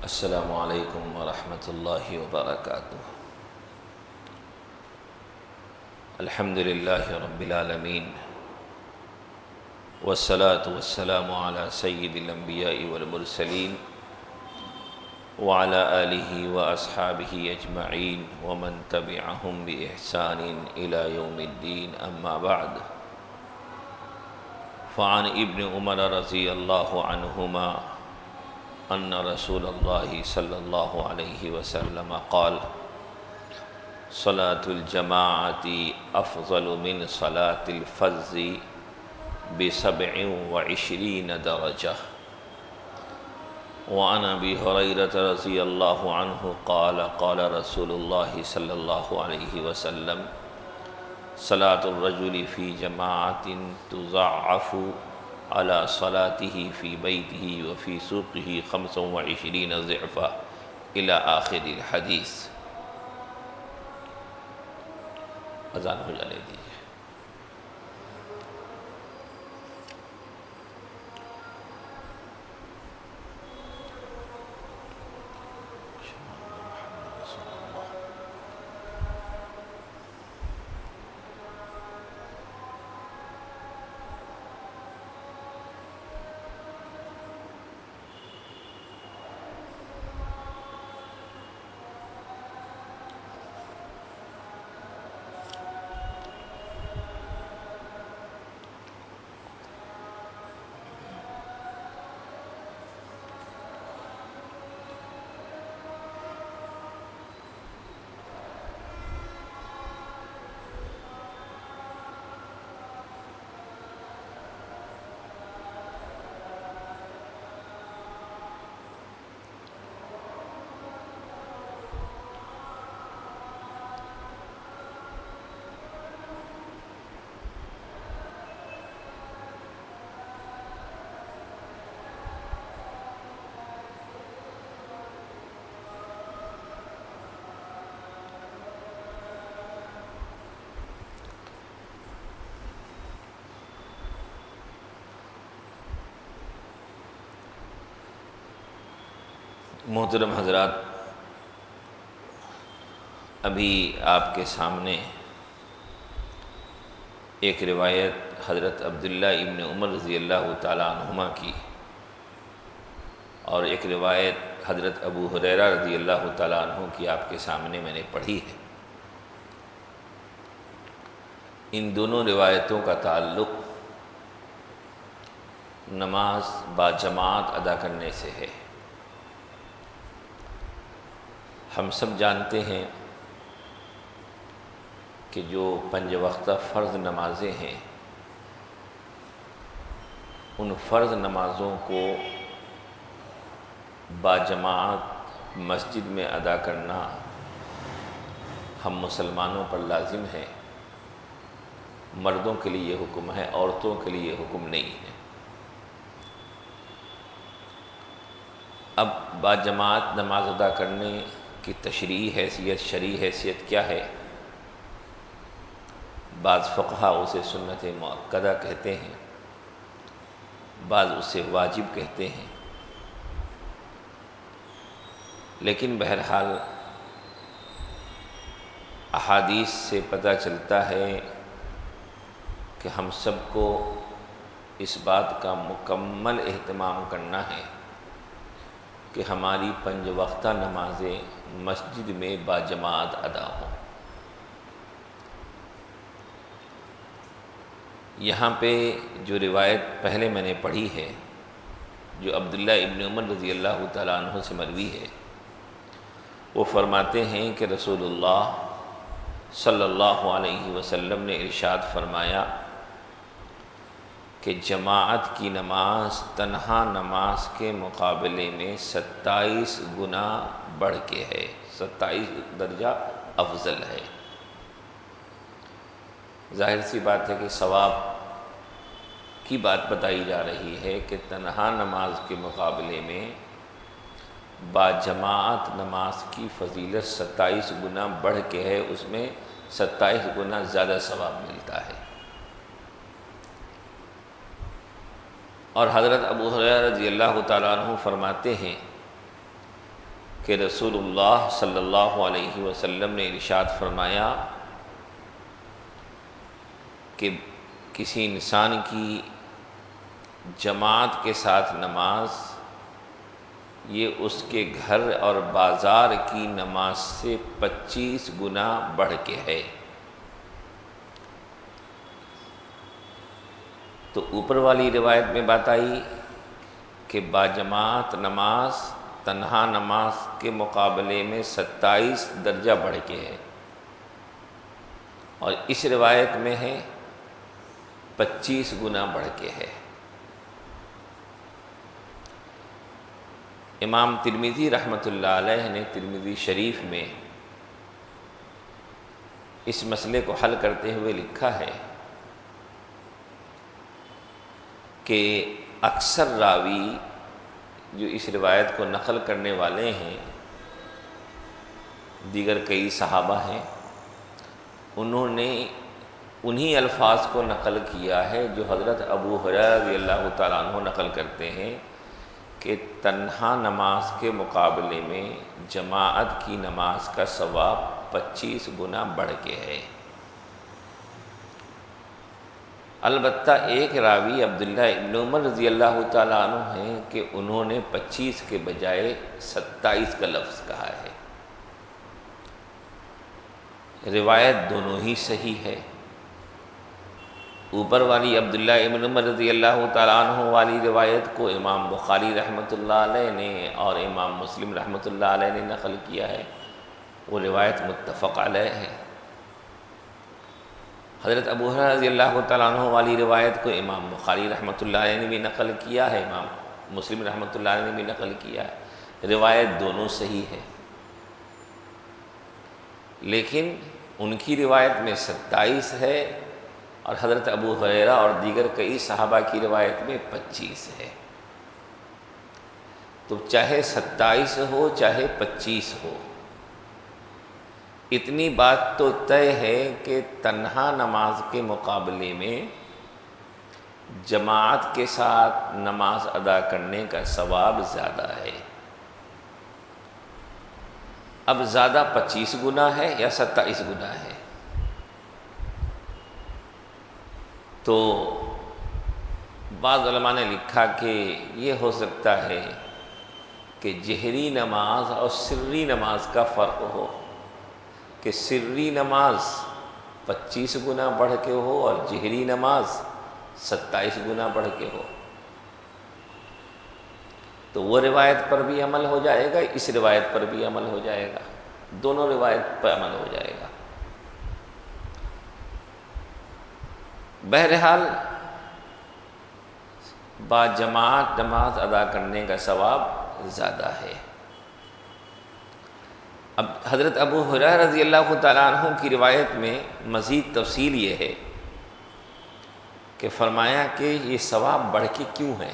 السلام علیکم ورحمۃ اللہ وبرکاتہ۔ الحمد للہ رب العالمین والصلاة والسلام علی سید الانبیاء والمرسلین وعلی آلہ واصحابہ اجمعین ومن تبعہم بإحسان الی یوم الدین، اما بعد۔ فعن ابن عمر رضی اللہ عنہما ان رسول اللہ صلی اللہ علیہ وسلم قال: صلاة الجماعة افضل من صلاة الفذ ب27 درجة۔ وعن ابی ہریرۃ رضی اللہ عنہ قال: قال رسول اللہ صلی اللہ علیہ وسلم: صلاة الرجل في جماعة تضاعف على صلاته في بيته وفي سوقه 25 ضعفا إلى آخر الحدیث۔ اذان ہو جانے دیجیے۔ محترم حضرات، ابھی آپ کے سامنے ایک روایت حضرت عبداللہ ابن عمر رضی اللہ تعالیٰ عنہما کی اور ایک روایت حضرت ابو ہریرہ رضی اللہ تعالیٰ عنہ کی آپ کے سامنے میں نے پڑھی ہے۔ ان دونوں روایتوں کا تعلق نماز باجماعت ادا کرنے سے ہے۔ ہم سب جانتے ہیں کہ جو 5 وقتہ فرض نمازیں ہیں، ان فرض نمازوں کو باجماعت مسجد میں ادا کرنا ہم مسلمانوں پر لازم ہے۔ مردوں کے لیے یہ حکم ہے، عورتوں کے لیے یہ حکم نہیں ہے۔ اب باجماعت نماز ادا کرنے کی تشریعی حیثیت، شرعی حیثیت کیا ہے؟ بعض فقہا اسے سنت مؤکدہ کہتے ہیں، بعض اسے واجب کہتے ہیں، لیکن بہرحال احادیث سے پتہ چلتا ہے کہ ہم سب کو اس بات کا مکمل اہتمام کرنا ہے کہ ہماری 5 وقتہ نمازیں مسجد میں باجماعت ادا ہوں۔ یہاں پہ جو روایت پہلے میں نے پڑھی ہے، جو عبداللہ ابن عمر رضی اللہ تعالیٰ عنہ سے مروی ہے، وہ فرماتے ہیں کہ رسول اللہ صلی اللہ علیہ وسلم نے ارشاد فرمایا کہ جماعت کی نماز تنہا نماز کے مقابلے میں 27 گنا بڑھ کے ہے، 27 درجہ افضل ہے۔ ظاہر سی بات ہے کہ ثواب کی بات بتائی جا رہی ہے کہ تنہا نماز کے مقابلے میں باجماعت نماز کی فضیلت 27 گنا بڑھ کے ہے، اس میں 27 گنا زیادہ ثواب ملتا ہے۔ اور حضرت ابو ہریرہ رضی اللہ تعالیٰ عنہ فرماتے ہیں کہ رسول اللہ صلی اللہ علیہ وسلم نے ارشاد فرمایا کہ کسی انسان کی جماعت کے ساتھ نماز یہ اس کے گھر اور بازار کی نماز سے 25 گنا بڑھ کے ہے۔ تو اوپر والی روایت میں بات آئی کہ باجماعت نماز تنہا نماز کے مقابلے میں 27 درجہ بڑھ کے ہے، اور اس روایت میں ہے 25 گنا بڑھ کے ہے۔ امام ترمذی رحمۃ اللہ علیہ نے ترمذی شریف میں اس مسئلے کو حل کرتے ہوئے لکھا ہے کہ اکثر راوی جو اس روایت کو نقل کرنے والے ہیں، دیگر کئی صحابہ ہیں، انہوں نے انہی الفاظ کو نقل کیا ہے جو حضرت ابو ہریرہ رضی اللہ تعالیٰ عنہ نقل کرتے ہیں کہ تنہا نماز کے مقابلے میں جماعت کی نماز کا ثواب 25 گنا بڑھ کے ہے۔ البتہ ایک راوی عبداللہ ابن عمر رضی اللہ تعالیٰ عنہ ہیں کہ انہوں نے 25 کے بجائے 27 کا لفظ کہا ہے۔ روایت دونوں ہی صحیح ہے۔ اوپر والی عبداللہ ابن عمر رضی اللہ تعالیٰ عنہ والی روایت کو امام بخاری رحمۃ اللہ علیہ نے اور امام مسلم رحمۃ اللہ علیہ نے نقل کیا ہے، وہ روایت متفق علیہ ہے۔ حضرت ابو ہریرہ رضی اللہ تعالیٰ عنہ والی روایت کو امام بخاری رحمۃ اللہ علیہ نے بھی نقل کیا ہے، امام مسلم رحمۃ اللہ علیہ نے بھی نقل کیا ہے۔ روایت دونوں صحیح ہے، لیکن ان کی روایت میں 27 ہے اور حضرت ابو ہریرہ اور دیگر کئی صحابہ کی روایت میں 25 ہے۔ تو چاہے 27 ہو چاہے 25 ہو، اتنی بات تو طے ہے کہ تنہا نماز کے مقابلے میں جماعت کے ساتھ نماز ادا کرنے کا ثواب زیادہ ہے۔ اب زیادہ 25 گنا ہے یا 27 گنا ہے؟ تو بعض علماء نے لکھا کہ یہ ہو سکتا ہے کہ جہری نماز اور سری نماز کا فرق ہو، کہ سری نماز 25 گنا بڑھ کے ہو اور جہری نماز 27 گنا بڑھ کے ہو۔ تو وہ روایت پر بھی عمل ہو جائے گا، اس روایت پر بھی عمل ہو جائے گا، دونوں روایت پر عمل ہو جائے گا۔ بہرحال باجماعت نماز ادا کرنے کا ثواب زیادہ ہے۔ اب حضرت ابو ہریرہ رضی اللہ تعالیٰ عنہ کی روایت میں مزید تفصیل یہ ہے کہ فرمایا کہ یہ ثواب بڑھ کے کیوں ہے؟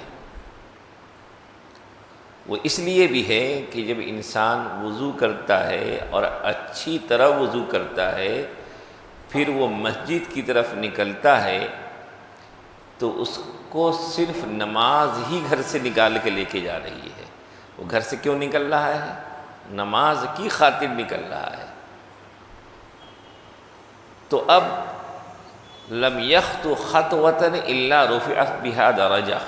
وہ اس لیے بھی ہے کہ جب انسان وضو کرتا ہے اور اچھی طرح وضو کرتا ہے، پھر وہ مسجد کی طرف نکلتا ہے، تو اس کو صرف نماز ہی گھر سے نکال کے لے کے جا رہی ہے۔ وہ گھر سے کیوں نکل رہا ہے؟ نماز کی خاطر نکل رہا ہے۔ تو اب لم یخطو خطوۃ الا رفعت بها درجہ،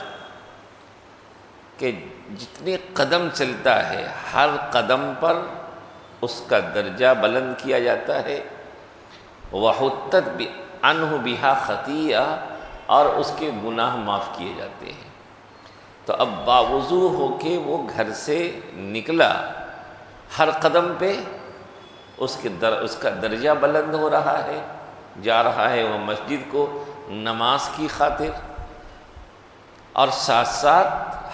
کہ جتنے قدم چلتا ہے ہر قدم پر اس کا درجہ بلند کیا جاتا ہے، وحطت عنہ بہا خطیئہ، اور اس کے گناہ معاف کیے جاتے ہیں۔ تو اب باوضو ہو کے وہ گھر سے نکلا، ہر قدم پہ اس کا درجہ بلند ہو رہا ہے، جا رہا ہے وہ مسجد کو نماز کی خاطر، اور ساتھ ساتھ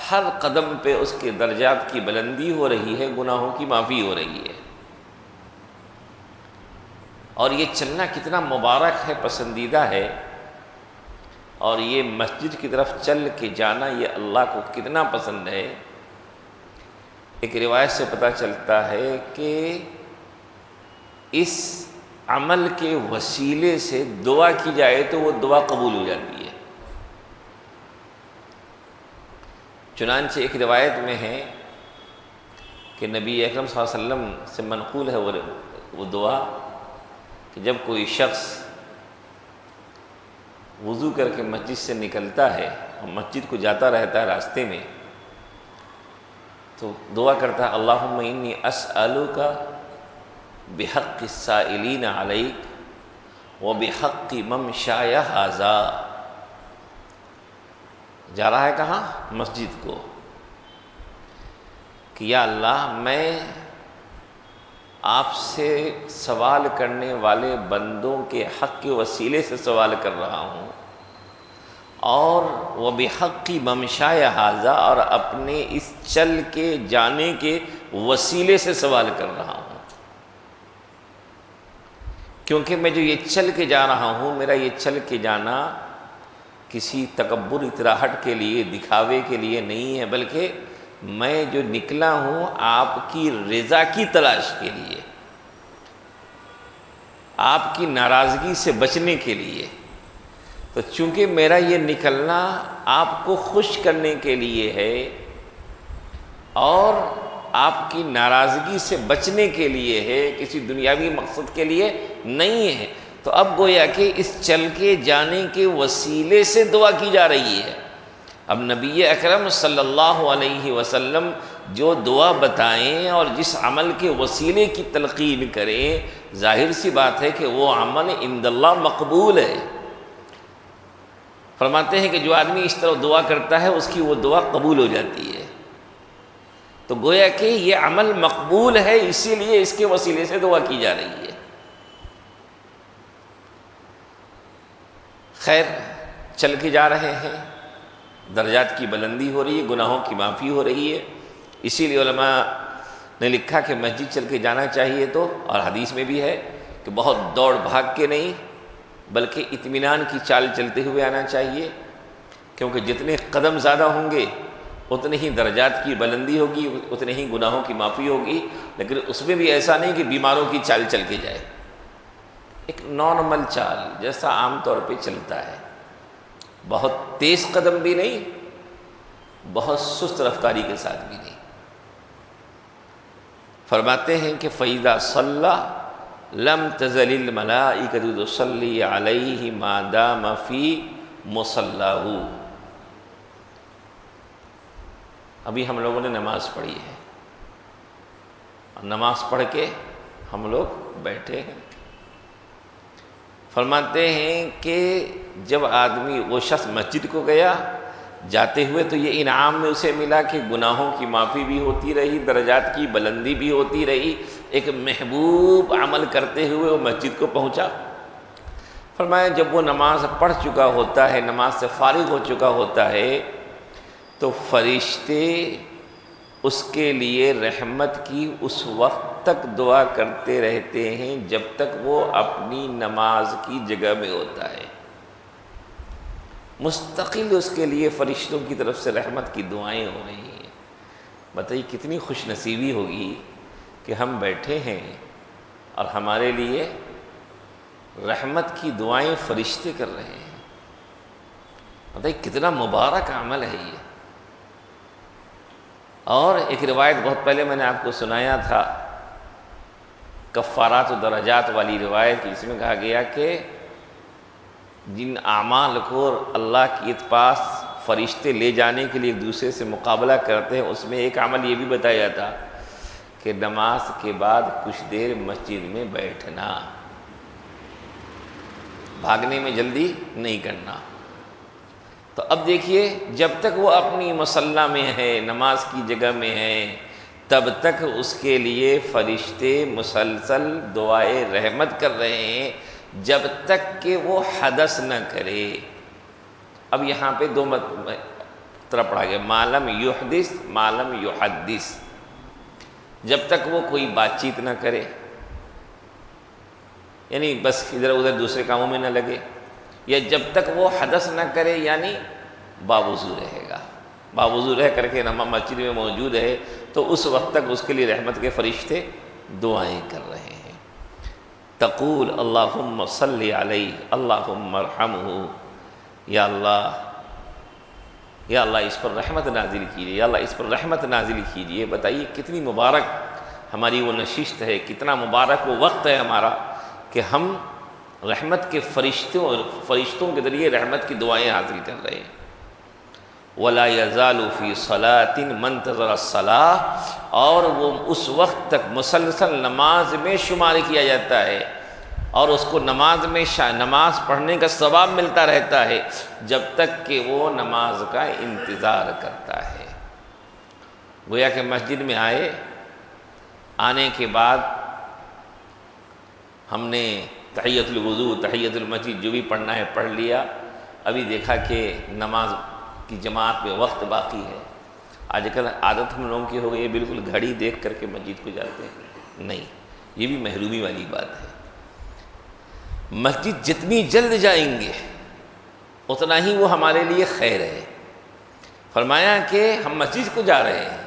ہر قدم پہ اس کے درجات کی بلندی ہو رہی ہے، گناہوں کی معافی ہو رہی ہے۔ اور یہ چلنا کتنا مبارک ہے، پسندیدہ ہے، اور یہ مسجد کی طرف چل کے جانا یہ اللہ کو کتنا پسند ہے۔ ایک روایت سے پتہ چلتا ہے کہ اس عمل کے وسیلے سے دعا کی جائے تو وہ دعا قبول ہو جاتی ہے۔ چنانچہ ایک روایت میں ہے کہ نبی اکرم صلی اللہ علیہ وسلم سے منقول ہے وہ دعا کہ جب کوئی شخص وضو کر کے مسجد سے نکلتا ہے اور مسجد کو جاتا رہتا ہے راستے میں، تو دعا کرتا ہے اللہم انی اسألک بحق السائلین علیک و بحق ممشای ھذا۔ جا رہا ہے کہاں؟ مسجد کو، کہ یا اللہ میں آپ سے سوال کرنے والے بندوں کے حق کے وسیلے سے سوال کر رہا ہوں، اور وہ بحق ممشای ھذا، اور اپنے اس چل کے جانے کے وسیلے سے سوال کر رہا ہوں، کیونکہ میں جو یہ چل کے جا رہا ہوں، میرا یہ چل کے جانا کسی تکبر اطراحٹ کے لیے، دکھاوے کے لیے نہیں ہے، بلکہ میں جو نکلا ہوں آپ کی رضا کی تلاش کے لیے، آپ کی ناراضگی سے بچنے کے لیے۔ تو چونکہ میرا یہ نکلنا آپ کو خوش کرنے کے لیے ہے اور آپ کی ناراضگی سے بچنے کے لیے ہے، کسی دنیاوی مقصد کے لیے نہیں ہے، تو اب گویا کہ اس چل کے جانے کے وسیلے سے دعا کی جا رہی ہے۔ اب نبی اکرم صلی اللہ علیہ وسلم جو دعا بتائیں اور جس عمل کے وسیلے کی تلقین کریں، ظاہر سی بات ہے کہ وہ عمل عند اللہ مقبول ہے۔ فرماتے ہیں کہ جو آدمی اس طرح دعا کرتا ہے اس کی وہ دعا قبول ہو جاتی ہے۔ تو گویا کہ یہ عمل مقبول ہے، اسی لیے اس کے وسیلے سے دعا کی جا رہی ہے۔ خیر، چل کے جا رہے ہیں، درجات کی بلندی ہو رہی ہے، گناہوں کی معافی ہو رہی ہے، اسی لیے علماء نے لکھا کہ مسجد چل کے جانا چاہیے، تو اور حدیث میں بھی ہے کہ بہت دوڑ بھاگ کے نہیں بلکہ اطمینان کی چال چلتے ہوئے آنا چاہیے، کیونکہ جتنے قدم زیادہ ہوں گے اتنے ہی درجات کی بلندی ہوگی، اتنے ہی گناہوں کی معافی ہوگی، لیکن اس میں بھی ایسا نہیں کہ بیماروں کی چال چل کے جائے، ایک نارمل چال جیسا عام طور پہ چلتا ہے، بہت تیز قدم بھی نہیں، بہت سست رفتاری کے ساتھ بھی نہیں۔ فرماتے ہیں کہ فَإِذَا صَلَّى لَمْ تَزَلِ الْمَلَائِكَةُ تُصَلِّي عَلَيْهِ مَا دَامَ فِي مُصَلَّاهُ۔ ابھی ہم لوگوں نے نماز پڑھی ہے، اور نماز پڑھ کے ہم لوگ بیٹھے ہیں۔ فرماتے ہیں کہ جب آدمی وہ شخص مسجد کو گیا، جاتے ہوئے تو یہ انعام میں اسے ملا کہ گناہوں کی معافی بھی ہوتی رہی، درجات کی بلندی بھی ہوتی رہی، ایک محبوب عمل کرتے ہوئے وہ مسجد کو پہنچا۔ فرمایا جب وہ نماز پڑھ چکا ہوتا ہے، نماز سے فارغ ہو چکا ہوتا ہے، تو فرشتے اس کے لیے رحمت کی اس وقت تک دعا کرتے رہتے ہیں جب تک وہ اپنی نماز کی جگہ میں ہوتا ہے۔ مستقل اس کے لیے فرشتوں کی طرف سے رحمت کی دعائیں ہو رہی ہیں۔ بتائیے کتنی خوش نصیبی ہوگی کہ ہم بیٹھے ہیں اور ہمارے لیے رحمت کی دعائیں فرشتے کر رہے ہیں۔ بتائیے کتنا مبارک عمل ہے یہ۔ اور ایک روایت بہت پہلے میں نے آپ کو سنایا تھا، کفارات و درجات والی روایت، جس میں کہا گیا کہ جن اعمال کو اللہ کے پاس فرشتے لے جانے کے لیے ایک دوسرے سے مقابلہ کرتے ہیں، اس میں ایک عمل یہ بھی بتایا تھا کہ نماز کے بعد کچھ دیر مسجد میں بیٹھنا، بھاگنے میں جلدی نہیں کرنا۔ تو اب دیکھیے جب تک وہ اپنی مصلی میں ہے، نماز کی جگہ میں ہے، تب تک اس کے لیے فرشتے مسلسل دعائے رحمت کر رہے ہیں جب تک کہ وہ حدث نہ کرے۔ اب یہاں پہ دو طرح پڑھا گیا، معلم یحدث معلم یحدث، جب تک وہ کوئی بات چیت نہ کرے، یعنی بس ادھر ادھر دوسرے کاموں میں نہ لگے، یا جب تک وہ حدث نہ کرے یعنی باوضو رہے گا، باوضو رہ کر کے مسجد میں موجود ہے، تو اس وقت تک اس کے لیے رحمت کے فرشتے دعائیں کر رہے ہیں۔ تقول اللہم صلی علیہ اللہم ارحمہ، یا اللہ یا اللہ اس پر رحمت نازل کیجیے، یا اللہ اس پر رحمت نازل کیجیے۔ بتائیے کتنی مبارک ہماری وہ نشست ہے، کتنا مبارک وہ وقت ہے ہمارا کہ ہم رحمت کے فرشتوں کے ذریعے رحمت کی دعائیں حاصل کر رہے ہیں۔ وَلَا يَزَالُ فِي صَلَاةٍ مَنْ انْتَظَرَ الصَّلَاةَ، اور وہ اس وقت تک مسلسل نماز میں شمار کیا جاتا ہے، اور اس کو نماز میں نماز پڑھنے کا ثواب ملتا رہتا ہے جب تک کہ وہ نماز کا انتظار کرتا ہے۔ گویا کہ مسجد میں آنے کے بعد ہم نے تحیۃ الوضو، تحیۃ المسجد جو بھی پڑھنا ہے پڑھ لیا، ابھی دیکھا کہ نماز کی جماعت میں وقت باقی ہے۔ آج کل عادت ہم لوگوں کی ہو گئی ہے بالکل گھڑی دیکھ کر کے مسجد کو جاتے ہیں، نہیں، یہ بھی محرومی والی بات ہے۔ مسجد جتنی جلد جائیں گے اتنا ہی وہ ہمارے لیے خیر ہے۔ فرمایا کہ ہم مسجد کو جا رہے ہیں،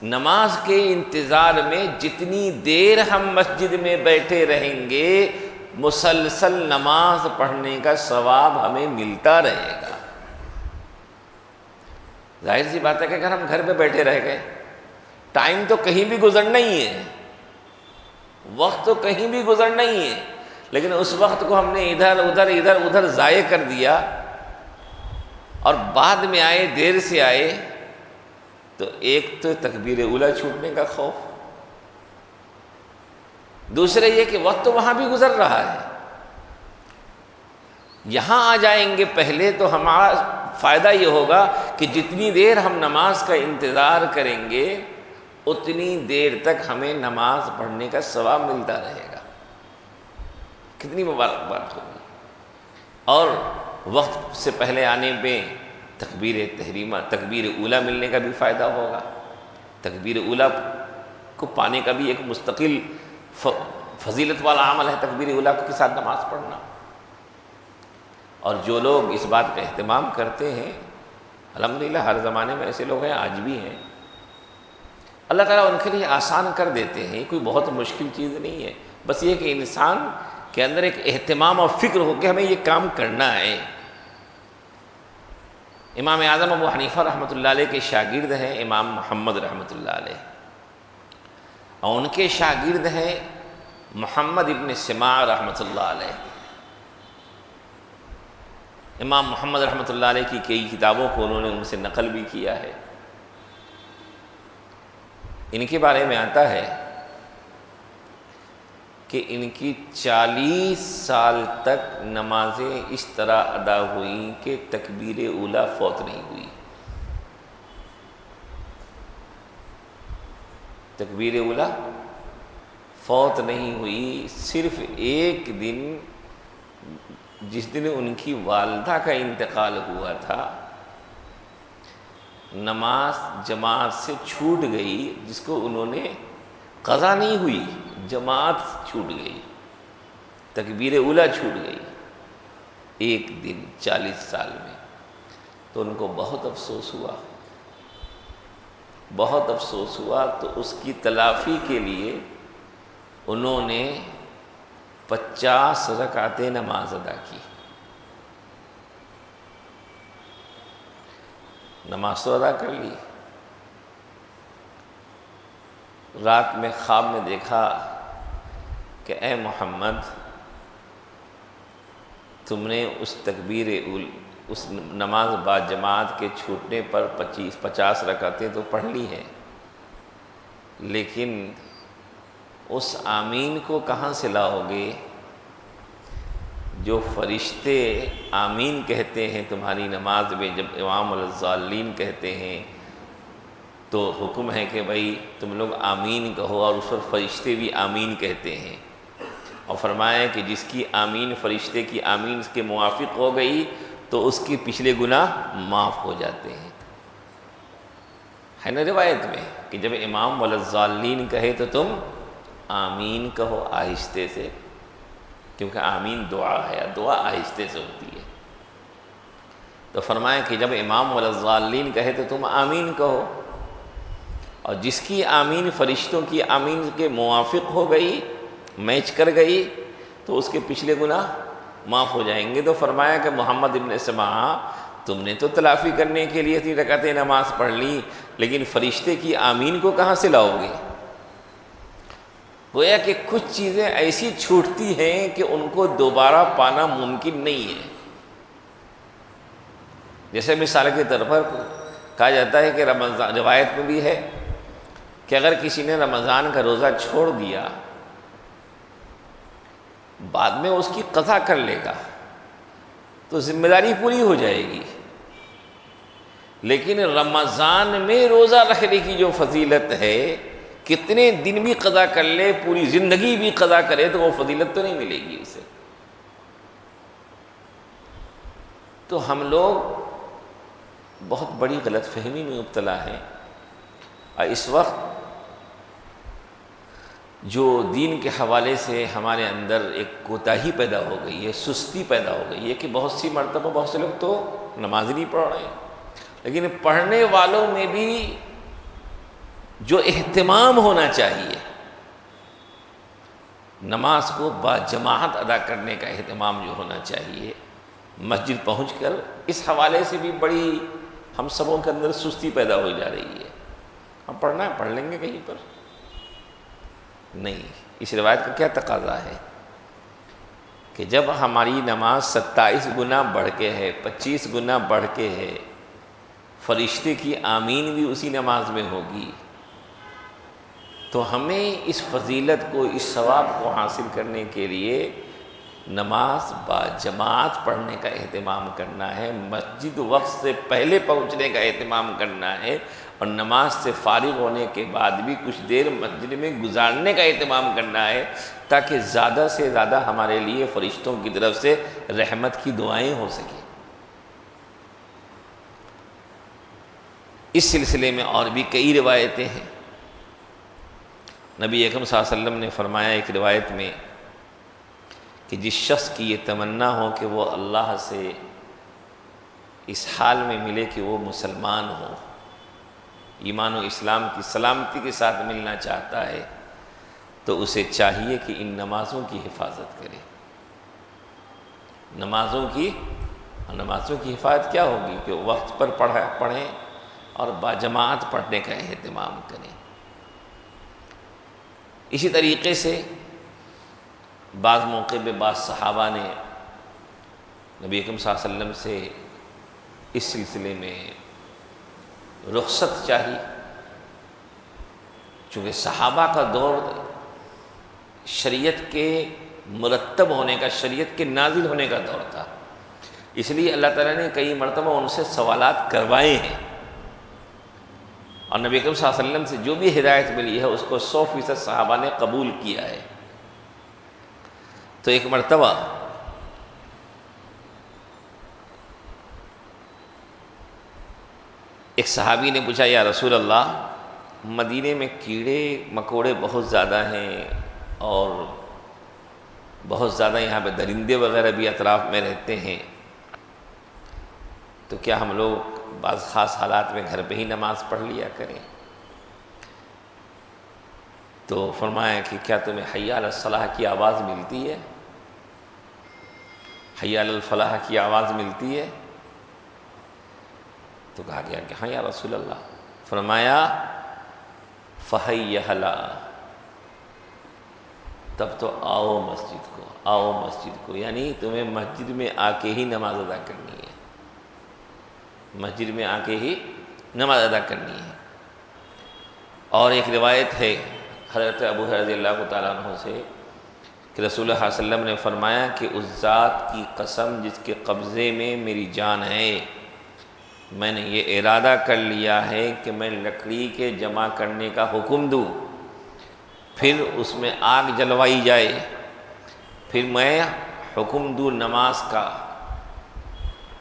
نماز کے انتظار میں جتنی دیر ہم مسجد میں بیٹھے رہیں گے مسلسل نماز پڑھنے کا ثواب ہمیں ملتا رہے گا۔ ظاہر سی بات ہے کہ اگر ہم گھر پہ بیٹھے رہ گئے، ٹائم تو کہیں بھی گزرنا ہی ہے، وقت تو کہیں بھی گزرنا ہی ہے، لیکن اس وقت کو ہم نے ادھر ادھر ضائع کر دیا، اور بعد میں دیر سے تو ایک تو تکبیر اولیٰ چھوٹنے کا خوف، دوسرے یہ کہ وقت تو وہاں بھی گزر رہا ہے، یہاں آ جائیں گے پہلے تو ہمارا فائدہ یہ ہوگا کہ جتنی دیر ہم نماز کا انتظار کریں گے اتنی دیر تک ہمیں نماز پڑھنے کا ثواب ملتا رہے گا۔ کتنی مبارک بات ہوگی۔ اور وقت سے پہلے آنے پہ تکبیر تحریمہ، تکبیر اولیٰ ملنے کا بھی فائدہ ہوگا۔ تکبیر اولیٰ کو پانے کا بھی ایک مستقل فضیلت والا عمل ہے تکبیر اولیٰ کے ساتھ نماز پڑھنا۔ اور جو لوگ اس بات کا اہتمام کرتے ہیں، الحمدللہ ہر زمانے میں ایسے لوگ ہیں، آج بھی ہیں، اللہ تعالیٰ ان کے لیے آسان کر دیتے ہیں۔ کوئی بہت مشکل چیز نہیں ہے، بس یہ کہ انسان کے اندر ایک اہتمام اور فکر ہو کہ ہمیں یہ کام کرنا ہے۔ امام اعظم ابو حنیفہ رحمۃ اللہ علیہ کے شاگرد ہیں امام محمد رحمۃ اللہ علیہ، اور ان کے شاگرد ہیں محمد ابن سماع رحمۃ اللہ علیہ۔ امام محمد رحمۃ اللہ علیہ کی کئی کتابوں کو انہوں نے ان سے نقل بھی کیا ہے۔ ان کے بارے میں آتا ہے کہ ان کی 40 سال تک نمازیں اس طرح ادا ہوئیں کہ تکبیر اولیٰ فوت نہیں ہوئی۔ تکبیر اولیٰ فوت نہیں ہوئی، صرف ایک دن جس دن ان کی والدہ کا انتقال ہوا تھا، نماز جماعت سے چھوٹ گئی، جس کو انہوں نے قضا نہیں ہوئی، جماعت چھوٹ گئی، تکبیر اولیٰ چھوٹ گئی ایک دن 40 سال میں، تو ان کو بہت افسوس ہوا، بہت افسوس ہوا۔ تو اس کی تلافی کے لیے انہوں نے 50 رکعتیں نماز ادا کی۔ نماز تو ادا کر لی، رات میں خواب میں دیکھا کہ اے محمد، تم نے اس اس نماز با جماعت کے چھوٹنے پر 50 رکعتیں تو پڑھ لی ہیں، لیکن اس آمین کو کہاں سے لاؤ گے؟ جو فرشتے آمین کہتے ہیں تمہاری نماز میں، جب امام الضالین کہتے ہیں تو حکم ہے کہ بھائی تم لوگ آمین کہو، اور اس پر فرشتے بھی آمین کہتے ہیں، اور فرمایا کہ جس کی آمین فرشتے کی آمین اس کے موافق ہو گئی تو اس کے پچھلے گناہ معاف ہو جاتے ہیں۔ ہے نا روایت میں کہ جب امام والضالین کہے تو تم آمین کہو آہستے سے، کیونکہ آمین دعا ہے، دعا آہستے سے ہوتی ہے۔ تو فرمایا کہ جب امام والضالین کہے تو تم آمین کہو، اور جس کی آمین فرشتوں کی آمین کے موافق ہو گئی، میچ کر گئی، تو اس کے پچھلے گناہ معاف ہو جائیں گے۔ تو فرمایا کہ محمد ابن سماع، تم نے تو تلافی کرنے کے لیے 3 رکعتیں نماز پڑھ لی، لیکن فرشتے کی آمین کو کہاں سے لاؤ گے؟ گویا کہ کچھ چیزیں ایسی چھوٹتی ہیں کہ ان کو دوبارہ پانا ممکن نہیں ہے۔ جیسے مثال کے طور پر کہا جاتا ہے کہ رمضان، روایت میں بھی ہے کہ اگر کسی نے رمضان کا روزہ چھوڑ دیا، بعد میں اس کی قضا کر لے گا تو ذمہ داری پوری ہو جائے گی، لیکن رمضان میں روزہ رکھنے کی جو فضیلت ہے، کتنے دن بھی قضا کر لے، پوری زندگی بھی قضا کرے تو وہ فضیلت تو نہیں ملے گی اسے۔ تو ہم لوگ بہت بڑی غلط فہمی میں مبتلا ہیں، اور اس وقت جو دین کے حوالے سے ہمارے اندر ایک کوتاہی پیدا ہو گئی ہے، سستی پیدا ہو گئی ہے کہ بہت سی مرتبہ بہت سے لوگ تو نماز نہیں پڑھ رہے ہیں، لیکن پڑھنے والوں میں بھی جو اہتمام ہونا چاہیے، نماز کو با جماعت ادا کرنے کا اہتمام جو ہونا چاہیے، مسجد پہنچ کر، اس حوالے سے بھی بڑی ہم سبوں کے اندر سستی پیدا ہو جا رہی ہے۔ ہم پڑھنا ہے پڑھ لیں گے کہیں پر، نہیں۔ اس روایت کا کیا تقاضا ہے کہ جب ہماری نماز 27 گنا بڑھ کے ہے، 25 گنا بڑھ کے ہے، فرشتے کی آمین بھی اسی نماز میں ہوگی، تو ہمیں اس فضیلت کو، اس ثواب کو حاصل کرنے کے لیے نماز با جماعت پڑھنے کا اہتمام کرنا ہے، مسجد وقت سے پہلے پہنچنے کا اہتمام کرنا ہے، اور نماز سے فارغ ہونے کے بعد بھی کچھ دیر مسجد میں گزارنے کا اہتمام کرنا ہے، تاکہ زیادہ سے زیادہ ہمارے لیے فرشتوں کی طرف سے رحمت کی دعائیں ہو سکیں۔ اس سلسلے میں اور بھی کئی روایتیں ہیں۔ نبی اکرم صلی اللہ علیہ وسلم نے فرمایا ایک روایت میں کہ جس شخص کی یہ تمنا ہو کہ وہ اللہ سے اس حال میں ملے کہ وہ مسلمان ہو، ایمان و اسلام کی سلامتی کے ساتھ ملنا چاہتا ہے، تو اسے چاہیے کہ ان نمازوں کی حفاظت کرے۔ نمازوں کی حفاظت کیا ہوگی کہ وقت پر پڑھیں اور باجماعت پڑھنے کا اہتمام کریں۔ اسی طریقے سے بعض موقع پہ بعض صحابہ نے نبی اکرم صلی اللہ علیہ وسلم سے اس سلسلے میں رخصت چاہی، چونکہ صحابہ کا دور شریعت کے مرتب ہونے کا، شریعت کے نازل ہونے کا دور تھا، اس لیے اللہ تعالیٰ نے کئی مرتبہ ان سے سوالات کروائے ہیں، اور نبی اکرم صلی اللہ علیہ وسلم سے جو بھی ہدایت ملی ہے اس کو 100% صحابہ نے قبول کیا ہے۔ تو ایک مرتبہ ایک صحابی نے پوچھا، یا رسول اللہ، مدینے میں کیڑے مکوڑے بہت زیادہ ہیں، اور بہت زیادہ یہاں پہ درندے وغیرہ بھی اطراف میں رہتے ہیں، تو کیا ہم لوگ بعض خاص حالات میں گھر پہ ہی نماز پڑھ لیا کریں؟ تو فرمایا کہ کیا تمہیں حی علی الصلاح کی آواز ملتی ہے، حی علی الفلاح کی آواز ملتی ہے؟ تو کہا گیا کہ ہاں یا رسول اللہ۔ فرمایا فحیھا لھا، تب تو آؤ مسجد کو، یعنی تمہیں مسجد میں آ کے ہی نماز ادا کرنی ہے، مسجد میں آ کے ہی نماز ادا کرنی ہے۔ اور ایک روایت ہے حضرت ابو ہریرہ رضی اللہ تعالیٰ عنہ سے کہ رسول اللہ صلی اللہ علیہ وسلم نے فرمایا کہ اس ذات کی قسم جس کے قبضے میں میری جان ہے، میں نے یہ ارادہ کر لیا ہے کہ میں لکڑی کے جمع کرنے کا حکم دوں، پھر اس میں آگ جلوائی جائے، پھر میں حکم دوں نماز کا،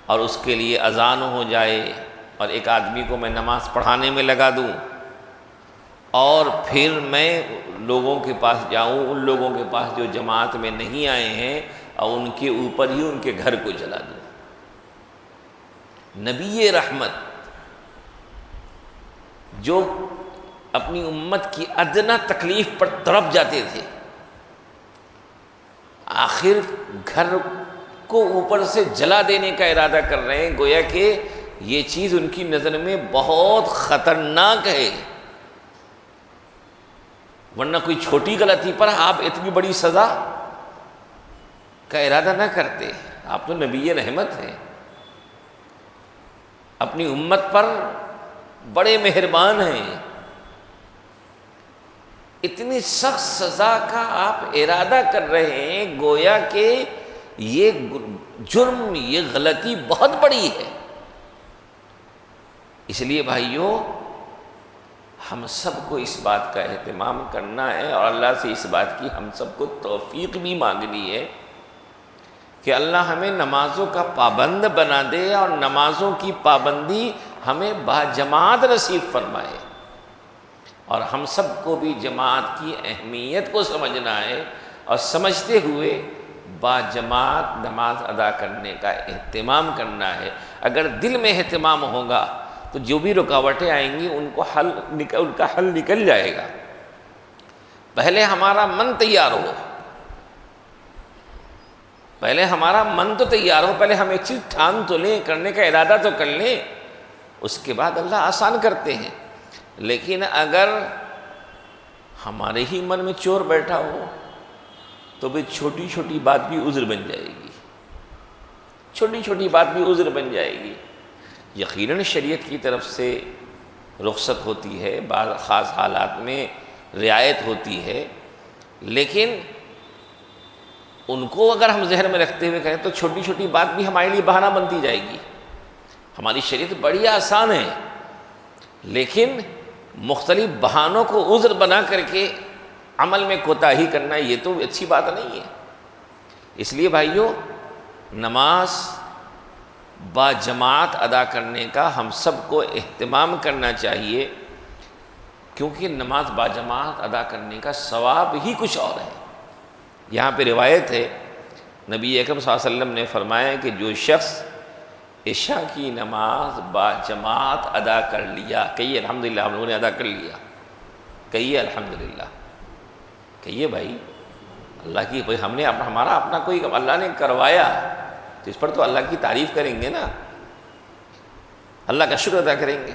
اور اس کے لیے اذان ہو جائے، اور ایک آدمی کو میں نماز پڑھانے میں لگا دوں، اور پھر میں لوگوں کے پاس جاؤں، ان لوگوں کے پاس جو جماعت میں نہیں آئے ہیں، اور ان کے اوپر ہی ان کے گھر کو جلا دوں۔ نبی رحمت جو اپنی امت کی ادنا تکلیف پر تڑپ جاتے تھے، آخر گھر کو اوپر سے جلا دینے کا ارادہ کر رہے ہیں، گویا کہ یہ چیز ان کی نظر میں بہت خطرناک ہے، ورنہ کوئی چھوٹی غلطی پر آپ اتنی بڑی سزا کا ارادہ نہ کرتے۔ آپ تو نبی رحمت ہیں، اپنی امت پر بڑے مہربان ہیں، اتنی سخت سزا کا آپ ارادہ کر رہے ہیں، گویا کہ یہ جرم، یہ غلطی بہت بڑی ہے۔ اس لیے بھائیوں، ہم سب کو اس بات کا اہتمام کرنا ہے اور اللہ سے اس بات کی ہم سب کو توفیق بھی مانگنی ہے کہ اللہ ہمیں نمازوں کا پابند بنا دے اور نمازوں کی پابندی ہمیں باجماعت نصیب فرمائے، اور ہم سب کو بھی جماعت کی اہمیت کو سمجھنا ہے اور سمجھتے ہوئے باجماعت نماز ادا کرنے کا اہتمام کرنا ہے۔ اگر دل میں اہتمام ہوگا تو جو بھی رکاوٹیں آئیں گی ان کا حل نکل جائے گا۔ پہلے ہمارا من تیار ہو، پہلے ہمارا من تو تیار ہو، پہلے ہم ایک چیز ٹھان تو لیں، کرنے کا ارادہ تو کر لیں، اس کے بعد اللہ آسان کرتے ہیں۔ لیکن اگر ہمارے ہی من میں چور بیٹھا ہو تو بھی چھوٹی چھوٹی بات بھی عذر بن جائے گی، چھوٹی چھوٹی بات بھی عذر بن جائے گی۔ یقیناً شریعت کی طرف سے رخصت ہوتی ہے، بعض خاص حالات میں رعایت ہوتی ہے، لیکن ان کو اگر ہم ذہن میں رکھتے ہوئے کہیں تو چھوٹی چھوٹی بات بھی ہمارے لیے بہانہ بنتی جائے گی۔ ہماری شریعت بڑی آسان ہے، لیکن مختلف بہانوں کو عذر بنا کر کے عمل میں کوتاہی کرنا یہ تو اچھی بات نہیں ہے۔ اس لیے بھائیوں، نماز باجماعت ادا کرنے کا ہم سب کو اہتمام کرنا چاہیے، کیونکہ نماز باجماعت ادا کرنے کا ثواب ہی کچھ اور ہے۔ یہاں پہ روایت ہے، نبی اکرم صلی اللہ علیہ وسلم نے فرمایا کہ جو شخص عشاء کی نماز باجماعت ادا کر لیا، کہیے الحمدللہ، ہم لوگوں نے ادا کر لیا، کہیے الحمدللہ، کہیے بھائی، اللہ کی کوئی ہم نے ہمارا اپنا کوئی اللہ نے کروایا تو اس پر تو اللہ کی تعریف کریں گے نا، اللہ کا شکر ادا کریں گے۔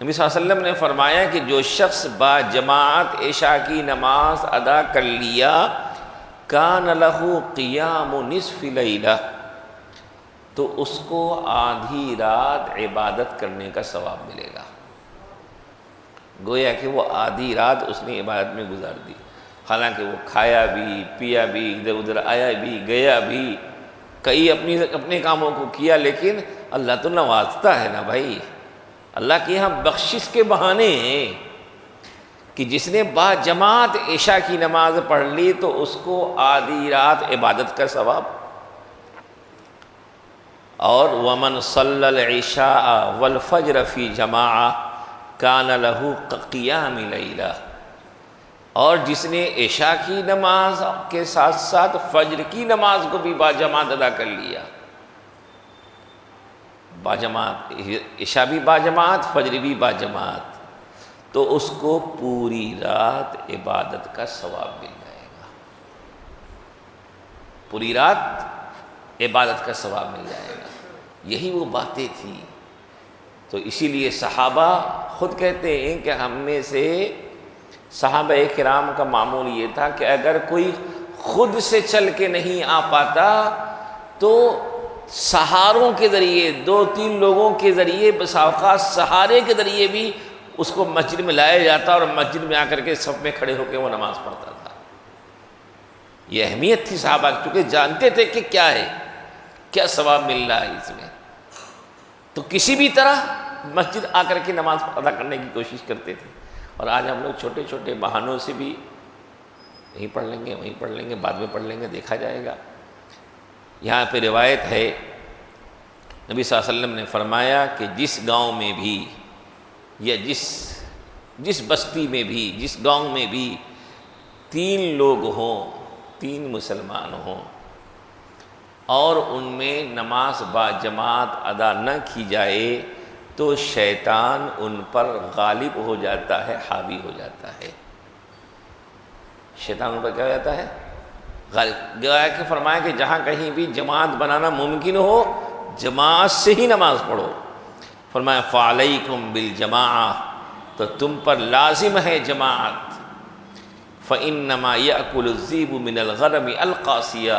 نبی صلی اللہ علیہ وسلم نے فرمایا کہ جو شخص باجماعت عشاء کی نماز ادا کر لیا، کان لہ قیام نصف لیلہ، تو اس کو آدھی رات عبادت کرنے کا ثواب ملے گا۔ گویا کہ وہ آدھی رات اس نے عبادت میں گزار دی، حالانکہ وہ کھایا بھی، پیا بھی، ادھر ادھر آیا بھی، گیا بھی، کئی اپنے کاموں کو کیا، لیکن اللہ تو نوازتا ہے نا بھائی۔ اللہ کے یہاں بخشش کے بہانے ہیں کہ جس نے باجماعت عشاء کی نماز پڑھ لی تو اس کو آدھی رات عبادت کا ثواب، اور ومن صلی العشاء والفجر فی جماعہ کان لہ قیام لیلہ، اور جس نے عشاء کی نماز کے ساتھ ساتھ فجر کی نماز کو بھی باجماعت ادا کر لیا، باجماعت عشاء بھی باجماعت، فجر بھی باجماعت، تو اس کو پوری رات عبادت کا ثواب مل جائے گا، پوری رات عبادت کا ثواب مل جائے گا۔ یہی وہ باتیں تھیں، تو اسی لیے صحابہ خود کہتے ہیں کہ ہم میں سے صحابہ کرام کا معمول یہ تھا کہ اگر کوئی خود سے چل کے نہیں آ پاتا تو سہاروں کے ذریعے، 2-3 لوگوں کے ذریعے، بسا اوقات سہارے کے ذریعے بھی اس کو مسجد میں لایا جاتا اور مسجد میں آ کر کے صف میں کھڑے ہو کے وہ نماز پڑھتا تھا۔ یہ اہمیت تھی صحابہ، کیونکہ جانتے تھے کہ کیا ہے، کیا ثواب مل رہا ہے اس میں، تو کسی بھی طرح مسجد آ کر کے نماز ادا کرنے کی کوشش کرتے تھے۔ اور آج ہم لوگ چھوٹے چھوٹے بہانوں سے بھی یہیں پڑھ لیں گے، وہیں پڑھ لیں گے، بعد میں پڑھ لیں گے، دیکھا جائے گا۔ یہاں پہ روایت ہے، نبی صلی اللہ علیہ وسلم نے فرمایا کہ جس گاؤں میں بھی یا جس بستی میں بھی، جس گاؤں میں بھی 3 لوگ ہوں، 3 مسلمان ہوں، اور ان میں نماز باجماعت ادا نہ کی جائے تو شیطان ان پر غالب ہو جاتا ہے، حاوی ہو جاتا ہے۔ شیطان ان پر کیا ہو جاتا ہے؟ گویا کہ فرمایا کہ جہاں کہیں بھی جماعت بنانا ممکن ہو جماعت سے ہی نماز پڑھو۔ فرمایا فعلیکم بالجماعہ، تو تم پر لازم ہے جماعت۔ فإنما یأکل الذئب من الغنم القاسیہ،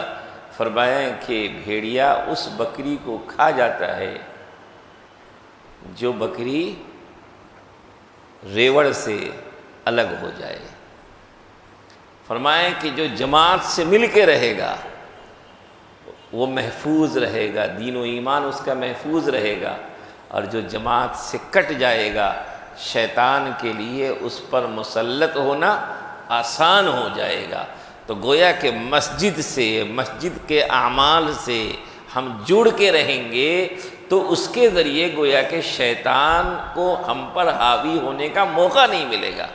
فرمایا کہ بھیڑیا اس بکری کو کھا جاتا ہے جو بکری ریوڑ سے الگ ہو جائے۔ فرمایا کہ جو جماعت سے مل کے رہے گا وہ محفوظ رہے گا، دین و ایمان اس کا محفوظ رہے گا، اور جو جماعت سے کٹ جائے گا شیطان کے لیے اس پر مسلط ہونا آسان ہو جائے گا۔ تو گویا کہ مسجد سے، مسجد کے اعمال سے ہم جڑ کے رہیں گے تو اس کے ذریعے گویا کہ شیطان کو ہم پر حاوی ہونے کا موقع نہیں ملے گا۔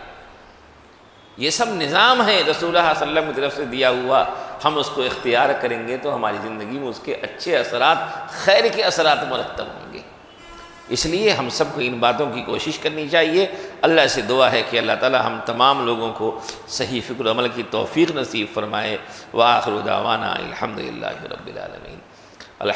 یہ سب نظام ہے رسول اللہ صلی اللہ علیہ وسلم کی طرف سے دیا ہوا، ہم اس کو اختیار کریں گے تو ہماری زندگی میں اس کے اچھے اثرات، خیر کے اثرات مرتب ہوں گے۔ اس لیے ہم سب کو ان باتوں کی کوشش کرنی چاہیے۔ اللہ سے دعا ہے کہ اللہ تعالی ہم تمام لوگوں کو صحیح فکر و عمل کی توفیق نصیب فرمائے۔ وآخر دعوانا الحمدللہ رب العالمین۔